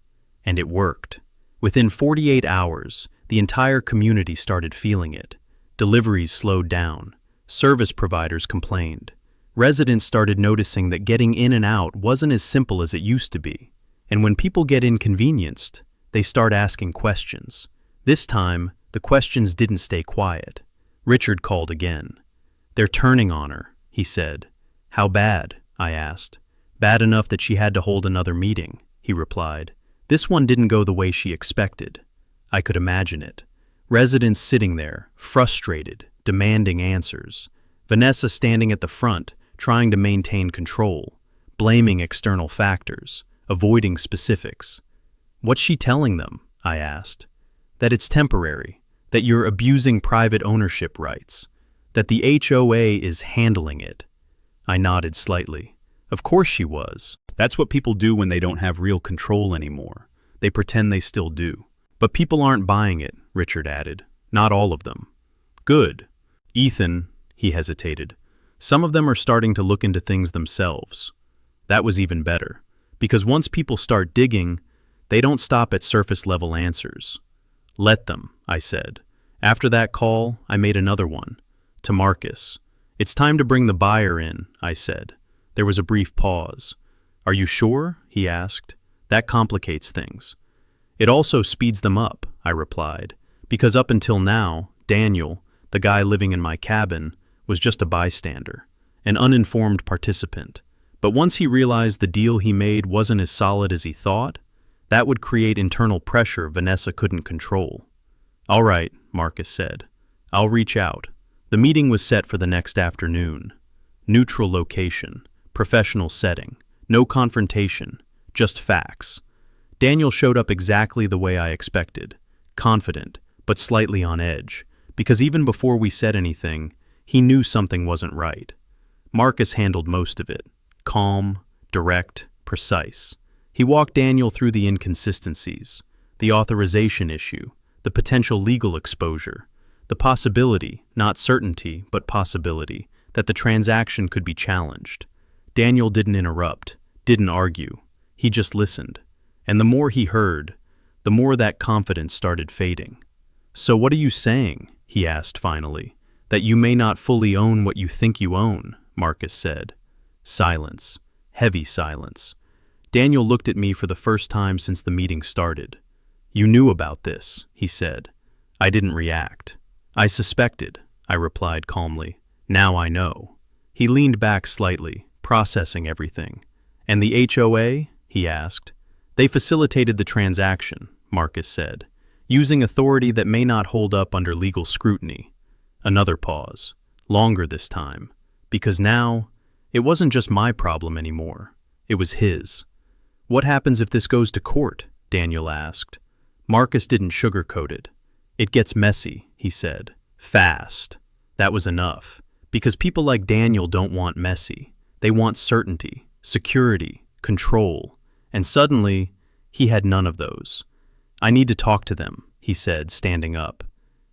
And it worked. Within 48 hours, the entire community started feeling it. Deliveries slowed down. Service providers complained. Residents started noticing that getting in and out wasn't as simple as it used to be. And when people get inconvenienced, they start asking questions. This time, the questions didn't stay quiet. Richard called again. "They're turning on her," he said. "How bad?" I asked. "Bad enough that she had to hold another meeting," he replied. This one didn't go the way she expected. I could imagine it. Residents sitting there, frustrated, demanding answers. Vanessa standing at the front, trying to maintain control, blaming external factors, avoiding specifics. "What's she telling them?" I asked. "That it's temporary, that you're abusing private ownership rights, that the HOA is handling it." I nodded slightly. Of course she was. That's what people do when they don't have real control anymore. They pretend they still do. "But people aren't buying it," Richard added. "Not all of them." "Good. Ethan," he hesitated. "Some of them are starting to look into things themselves." That was even better, because once people start digging, they don't stop at surface-level answers. "Let them," I said. After that call, I made another one, to Marcus. "It's time to bring the buyer in," I said. There was a brief pause. "Are you sure?" he asked. "That complicates things." "It also speeds them up," I replied, because up until now, Daniel, the guy living in my cabin, was just a bystander, an uninformed participant. But once he realized the deal he made wasn't as solid as he thought, that would create internal pressure Vanessa couldn't control. "All right," Marcus said. "I'll reach out." The meeting was set for the next afternoon. Neutral location, professional setting, no confrontation, just facts. Daniel showed up exactly the way I expected, confident, but slightly on edge, because even before we said anything, he knew something wasn't right. Marcus handled most of it, calm, direct, precise. He walked Daniel through the inconsistencies, the authorization issue, the potential legal exposure, the possibility, not certainty, but possibility, that the transaction could be challenged. Daniel didn't interrupt, didn't argue. He just listened. And the more he heard, the more that confidence started fading. "So what are you saying?" he asked finally. "That you may not fully own what you think you own," Marcus said. Silence. Heavy silence. Daniel looked at me for the first time since the meeting started. "You knew about this," he said. I didn't react. "I suspected," I replied calmly. "Now I know." He leaned back slightly, processing everything. "And the HOA?" he asked. "They facilitated the transaction," Marcus said, "using authority that may not hold up under legal scrutiny." Another pause, longer this time, because now, it wasn't just my problem anymore. It was his. "What happens if this goes to court?" Daniel asked. Marcus didn't sugarcoat it. "It gets messy," he said. "Fast." That was enough, because people like Daniel don't want messy. They want certainty, security, control. And suddenly, he had none of those. "I need to talk to them," he said, standing up.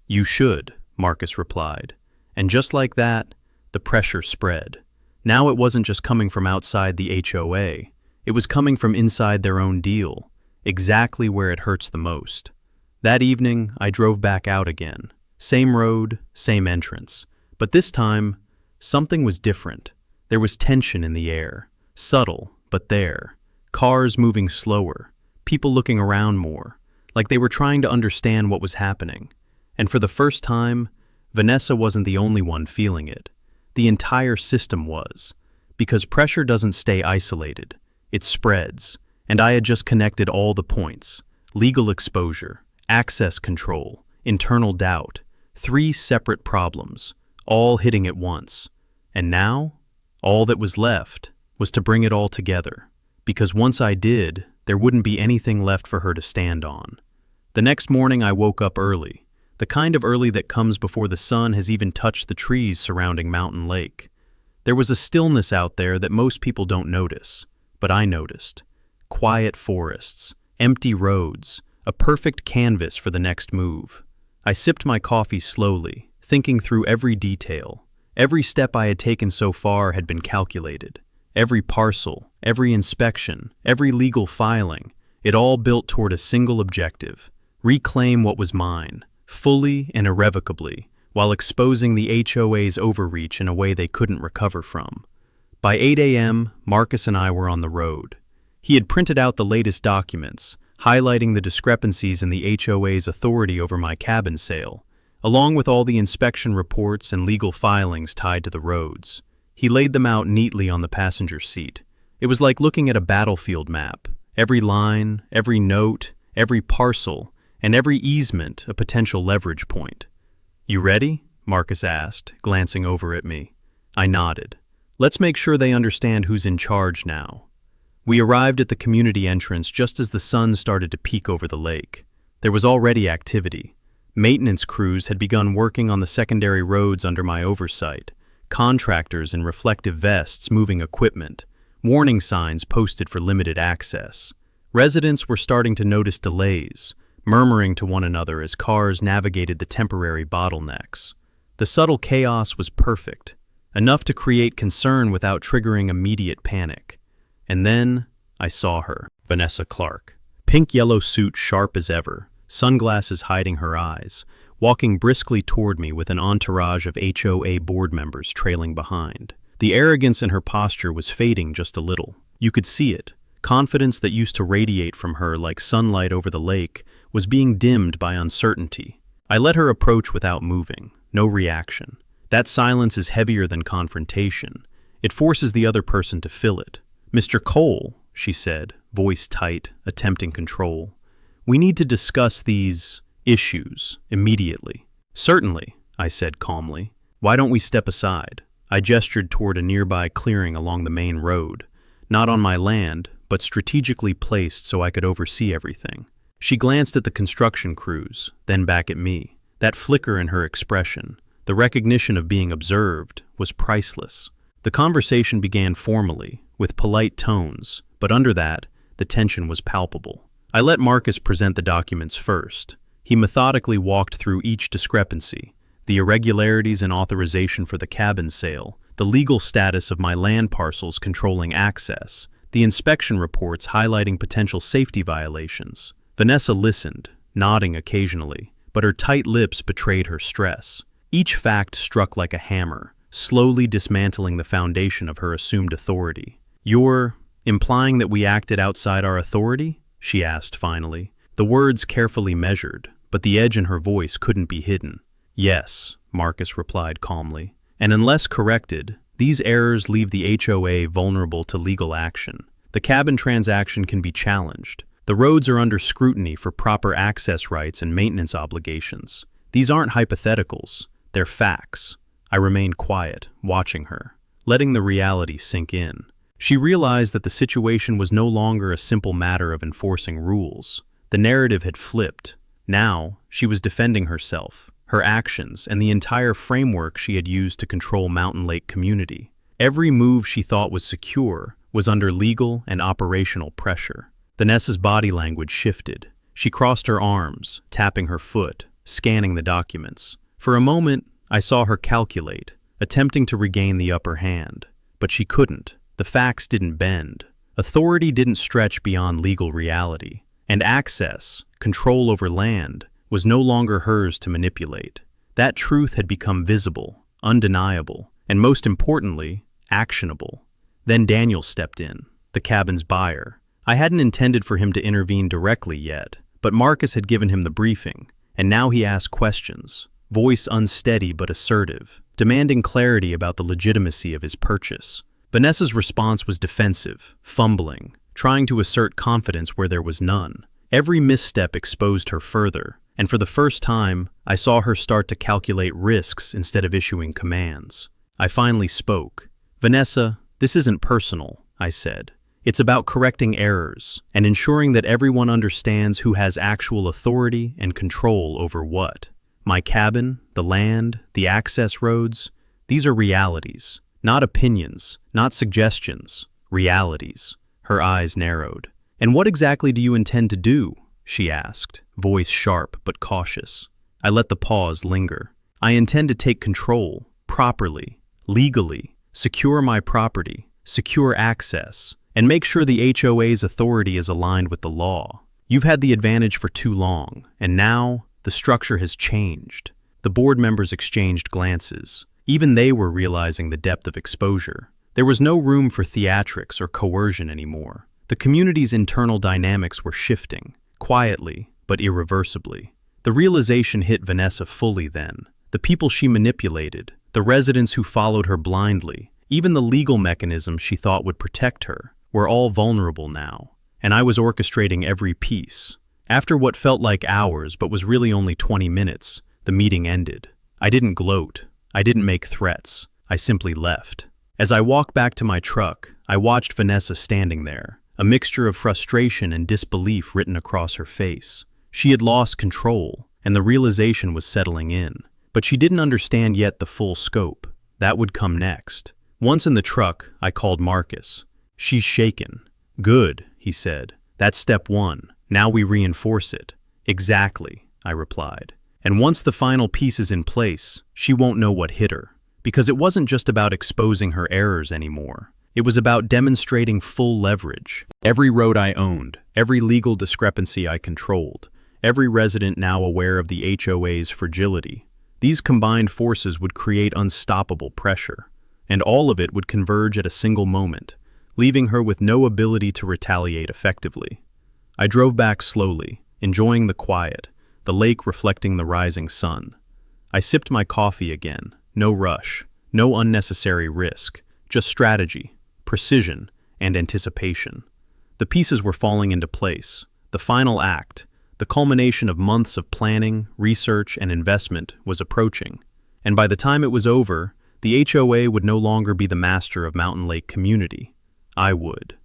"You should," Marcus replied. And just like that, the pressure spread. Now it wasn't just coming from outside the HOA. It was coming from inside their own deal, exactly where it hurts the most. That evening, I drove back out again. Same road, same entrance. But this time, something was different. There was tension in the air, subtle, but there. Cars moving slower, people looking around more, like they were trying to understand what was happening. And for the first time, Vanessa wasn't the only one feeling it. The entire system was. Because pressure doesn't stay isolated. It spreads. And I had just connected all the points. Legal exposure, access control, internal doubt. 3 separate problems, all hitting at once. And now, all that was left was to bring it all together. Because once I did, there wouldn't be anything left for her to stand on. The next morning I woke up early. the kind of early that comes before the sun has even touched the trees surrounding Mountain Lake. There was a stillness out there that most people don't notice, but I noticed. Quiet forests, empty roads, a perfect canvas for the next move. I sipped my coffee slowly, thinking through every detail. Every step I had taken so far had been calculated. Every parcel, every inspection, every legal filing, it all built toward a single objective: reclaim what was mine, fully and irrevocably, while exposing the HOA's overreach in a way they couldn't recover from. By 8 a.m., Marcus and I were on the road. He had printed out the latest documents, highlighting the discrepancies in the HOA's authority over my cabin sale, along with all the inspection reports and legal filings tied to the roads. He laid them out neatly on the passenger seat. It was like looking at a battlefield map. Every line, every note, every parcel, and every easement a potential leverage point. "You ready?" Marcus asked, glancing over at me. I nodded. "Let's make sure they understand who's in charge now." We arrived at the community entrance just as the sun started to peek over the lake. There was already activity. Maintenance crews had begun working on the secondary roads under my oversight. Contractors in reflective vests moving equipment, warning signs posted for limited access. Residents were starting to notice delays, murmuring to one another as cars navigated the temporary bottlenecks. The subtle chaos was perfect, enough to create concern without triggering immediate panic. And then I saw her, Vanessa Clark. Pink-yellow suit sharp as ever, sunglasses hiding her eyes, walking briskly toward me with an entourage of HOA board members trailing behind. The arrogance in her posture was fading just a little. You could see it. Confidence that used to radiate from her like sunlight over the lake was being dimmed by uncertainty. I let her approach without moving, no reaction. That silence is heavier than confrontation. It forces the other person to fill it. "Mr. Cole," she said, voice tight, attempting control. "We need to discuss these issues immediately." "Certainly," I said calmly. "Why don't we step aside?" I gestured toward a nearby clearing along the main road. Not on my land, but strategically placed so I could oversee everything. She glanced at the construction crews, then back at me. That flicker in her expression, the recognition of being observed, was priceless. The conversation began formally, with polite tones, but under that, the tension was palpable. I let Marcus present the documents first. He methodically walked through each discrepancy: the irregularities in authorization for the cabin sale, the legal status of my land parcels controlling access, the inspection reports highlighting potential safety violations. Vanessa listened, nodding occasionally, but her tight lips betrayed her stress. Each fact struck like a hammer, slowly dismantling the foundation of her assumed authority. "You're implying that we acted outside our authority?" she asked finally, the words carefully measured, but the edge in her voice couldn't be hidden. "Yes," Marcus replied calmly, "and unless corrected, these errors leave the HOA vulnerable to legal action. The cabin transaction can be challenged. The roads are under scrutiny for proper access rights and maintenance obligations. These aren't hypotheticals, they're facts." I remained quiet, watching her, letting the reality sink in. She realized that the situation was no longer a simple matter of enforcing rules. The narrative had flipped. Now, she was defending herself, her actions, and the entire framework she had used to control Mountain Lake community. Every move she thought was secure was under legal and operational pressure. Vanessa's body language shifted. She crossed her arms, tapping her foot, scanning the documents. For a moment, I saw her calculate, attempting to regain the upper hand. But she couldn't. The facts didn't bend. Authority didn't stretch beyond legal reality. And access, control over land, was no longer hers to manipulate. That truth had become visible, undeniable, and most importantly, actionable. Then Daniel stepped in, the cabin's buyer. I hadn't intended for him to intervene directly yet, but Marcus had given him the briefing, and now he asked questions, voice unsteady but assertive, demanding clarity about the legitimacy of his purchase. Vanessa's response was defensive, fumbling, trying to assert confidence where there was none. Every misstep exposed her further, and for the first time, I saw her start to calculate risks instead of issuing commands. I finally spoke. "Vanessa, this isn't personal," I said. "It's about correcting errors and ensuring that everyone understands who has actual authority and control over what." My cabin, the land, the access roads, these are realities, not opinions, not suggestions, realities. Her eyes narrowed. "And what exactly do you intend to do?" she asked, voice sharp but cautious. I let the pause linger. "I intend to take control, properly, legally, secure my property, secure access, and make sure the HOA's authority is aligned with the law. You've had the advantage for too long, and now the structure has changed." The board members exchanged glances. Even they were realizing the depth of exposure. There was no room for theatrics or coercion anymore. The community's internal dynamics were shifting, quietly but irreversibly. The realization hit Vanessa fully then. The people she manipulated, the residents who followed her blindly, even the legal mechanisms she thought would protect her, were all vulnerable now. And I was orchestrating every piece. After what felt like hours but was really only 20 minutes, the meeting ended. I didn't gloat. I didn't make threats. I simply left. As I walked back to my truck, I watched Vanessa standing there, a mixture of frustration and disbelief written across her face. She had lost control, and the realization was settling in. But she didn't understand yet the full scope. That would come next. Once in the truck, I called Marcus. "She's shaken." "Good," he said. "That's step one. Now we reinforce it." "Exactly," I replied. "And once the final piece is in place, she won't know what hit her. Because it wasn't just about exposing her errors anymore. It was about demonstrating full leverage. Every road I owned, every legal discrepancy I controlled, every resident now aware of the HOA's fragility. These combined forces would create unstoppable pressure, and all of it would converge at a single moment, leaving her with no ability to retaliate effectively. I drove back slowly, enjoying the quiet, the lake reflecting the rising sun. I sipped my coffee again. No rush, no unnecessary risk, just strategy, precision, and anticipation. The pieces were falling into place. The final act, the culmination of months of planning, research, and investment, was approaching. And by the time it was over, the HOA would no longer be the master of Mountain Lake community. I would.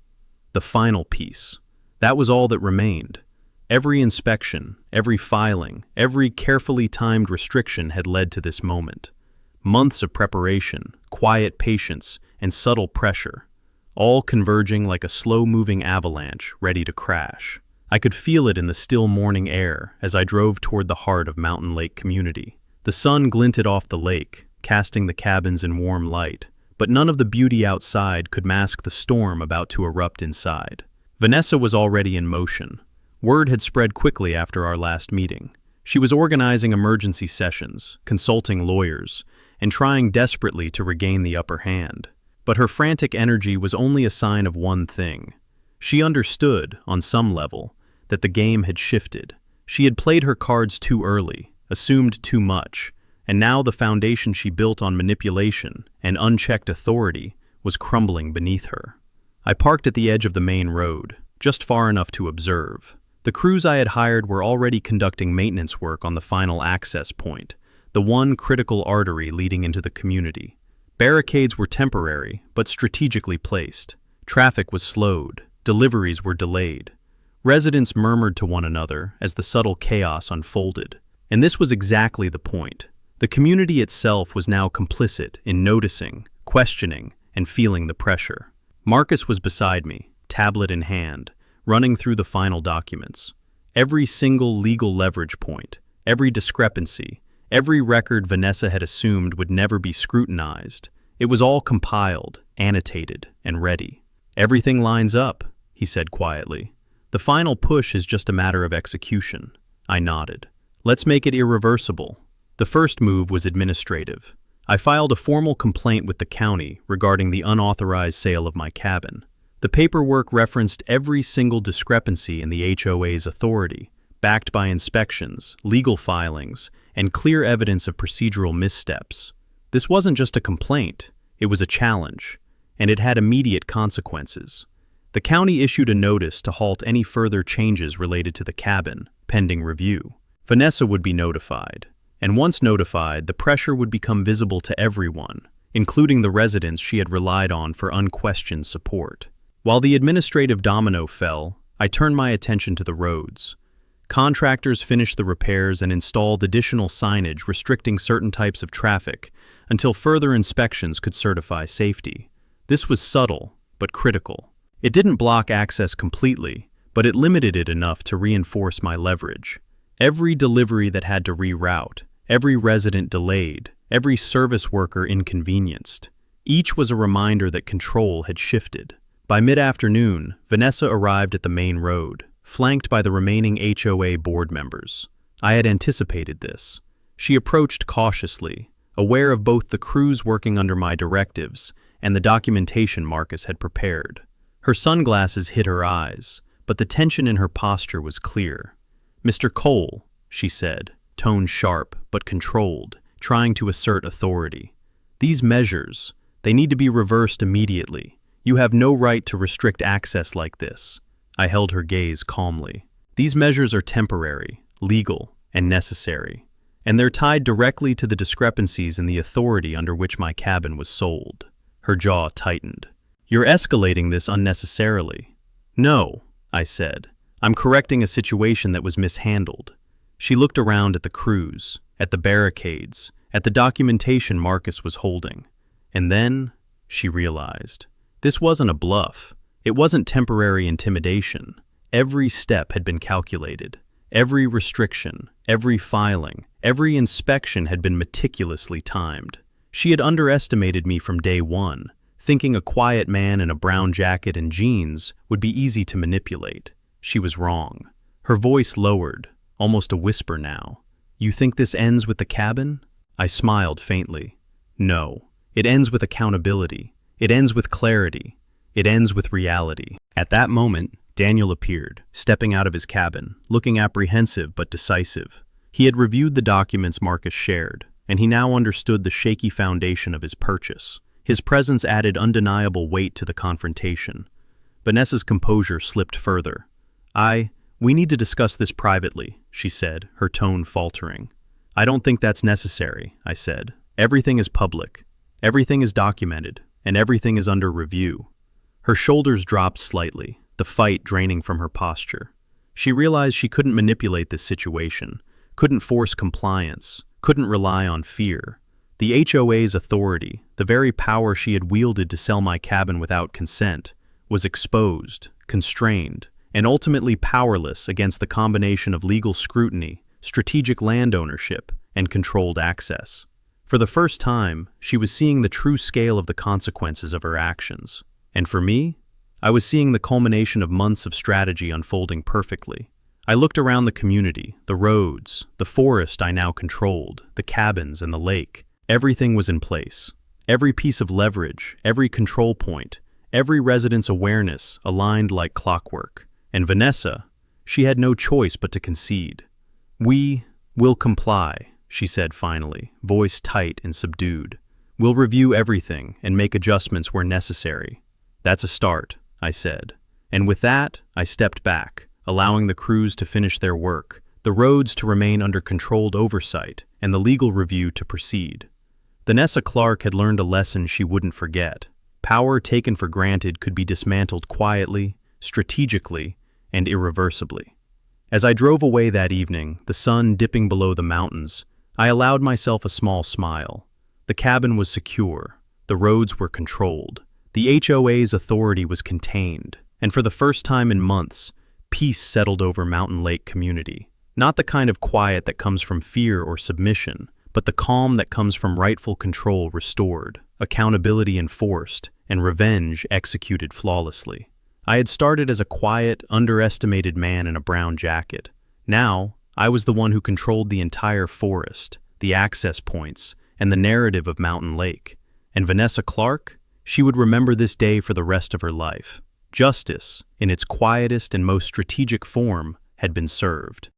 The final piece. That was all that remained. Every inspection, every filing, every carefully timed restriction had led to this moment. Months of preparation, quiet patience, and subtle pressure, all converging like a slow-moving avalanche ready to crash. I could feel it in the still morning air as I drove toward the heart of Mountain Lake community. The sun glinted off the lake, casting the cabins in warm light, but none of the beauty outside could mask the storm about to erupt inside. Vanessa was already in motion. Word had spread quickly after our last meeting. She was organizing emergency sessions, consulting lawyers, and trying desperately to regain the upper hand. But her frantic energy was only a sign of one thing. She understood, on some level, that the game had shifted. She had played her cards too early, assumed too much, and now the foundation she built on manipulation and unchecked authority was crumbling beneath her. I parked at the edge of the main road, just far enough to observe. The crews I had hired were already conducting maintenance work on the final access point, the one critical artery leading into the community. Barricades were temporary, but strategically placed. Traffic was slowed, deliveries were delayed. Residents murmured to one another as the subtle chaos unfolded. And this was exactly the point. The community itself was now complicit in noticing, questioning, and feeling the pressure. Marcus was beside me, tablet in hand, running through the final documents. Every single legal leverage point, every discrepancy, every record Vanessa had assumed would never be scrutinized. It was all compiled, annotated, and ready. "Everything lines up," he said quietly. "The final push is just a matter of execution." I nodded. "Let's make it irreversible." The first move was administrative. I filed a formal complaint with the county regarding the unauthorized sale of my cabin. The paperwork referenced every single discrepancy in the HOA's authority, backed by inspections, legal filings, and clear evidence of procedural missteps. This wasn't just a complaint, it was a challenge, and it had immediate consequences. The county issued a notice to halt any further changes related to the cabin, pending review. Vanessa would be notified, and once notified, the pressure would become visible to everyone, including the residents she had relied on for unquestioned support. While the administrative domino fell, I turned my attention to the roads. Contractors finished the repairs and installed additional signage restricting certain types of traffic until further inspections could certify safety. This was subtle, but critical. It didn't block access completely, but it limited it enough to reinforce my leverage. Every delivery that had to reroute, every resident delayed, every service worker inconvenienced. Each was a reminder that control had shifted. By mid-afternoon, Vanessa arrived at the main road, flanked by the remaining HOA board members. I had anticipated this. She approached cautiously, aware of both the crews working under my directives and the documentation Marcus had prepared. Her sunglasses hid her eyes, but the tension in her posture was clear. "Mr. Cole," she said, tone sharp but controlled, trying to assert authority. "These measures, they need to be reversed immediately. You have no right to restrict access like this." I held her gaze calmly. "These measures are temporary, legal, and necessary, and they're tied directly to the discrepancies in the authority under which my cabin was sold." Her jaw tightened. "You're escalating this unnecessarily." "No," I said. "I'm correcting a situation that was mishandled." She looked around at the crews, at the barricades, at the documentation Marcus was holding. And then she realized. This wasn't a bluff. It wasn't temporary intimidation. Every step had been calculated. Every restriction, every filing, every inspection had been meticulously timed. She had underestimated me from day one, thinking a quiet man in a brown jacket and jeans would be easy to manipulate. She was wrong. Her voice lowered, almost a whisper now. "You think this ends with the cabin?" I smiled faintly. "No. It ends with accountability. It ends with clarity. It ends with reality." At that moment, Daniel appeared, stepping out of his cabin, looking apprehensive but decisive. He had reviewed the documents Marcus shared, and he now understood the shaky foundation of his purchase. His presence added undeniable weight to the confrontation. Vanessa's composure slipped further. We need to discuss this privately," she said, her tone faltering. "I don't think that's necessary," I said. "Everything is public. Everything is documented, and everything is under review." Her shoulders dropped slightly, the fight draining from her posture. She realized she couldn't manipulate this situation, couldn't force compliance, couldn't rely on fear. The HOA's authority, the very power she had wielded to sell my cabin without consent, was exposed, constrained, and ultimately powerless against the combination of legal scrutiny, strategic land ownership, and controlled access. For the first time, she was seeing the true scale of the consequences of her actions. And for me, I was seeing the culmination of months of strategy unfolding perfectly. I looked around the community, the roads, the forest I now controlled, the cabins and the lake. Everything was in place. Every piece of leverage, every control point, every resident's awareness aligned like clockwork. And Vanessa, she had no choice but to concede. "We will comply," she said finally, voice tight and subdued. "We'll review everything and make adjustments where necessary." "That's a start," I said. And with that, I stepped back, allowing the crews to finish their work, the roads to remain under controlled oversight, and the legal review to proceed. Vanessa Clark had learned a lesson she wouldn't forget. Power taken for granted could be dismantled quietly, strategically, and irreversibly. As I drove away that evening, the sun dipping below the mountains, I allowed myself a small smile. The cabin was secure, the roads were controlled, the HOA's authority was contained, and for the first time in months, peace settled over Mountain Lake community. Not the kind of quiet that comes from fear or submission, but the calm that comes from rightful control restored, accountability enforced, and revenge executed flawlessly. I had started as a quiet, underestimated man in a brown jacket. Now, I was the one who controlled the entire forest, the access points, and the narrative of Mountain Lake. And Vanessa Clark? She would remember this day for the rest of her life. Justice, in its quietest and most strategic form, had been served.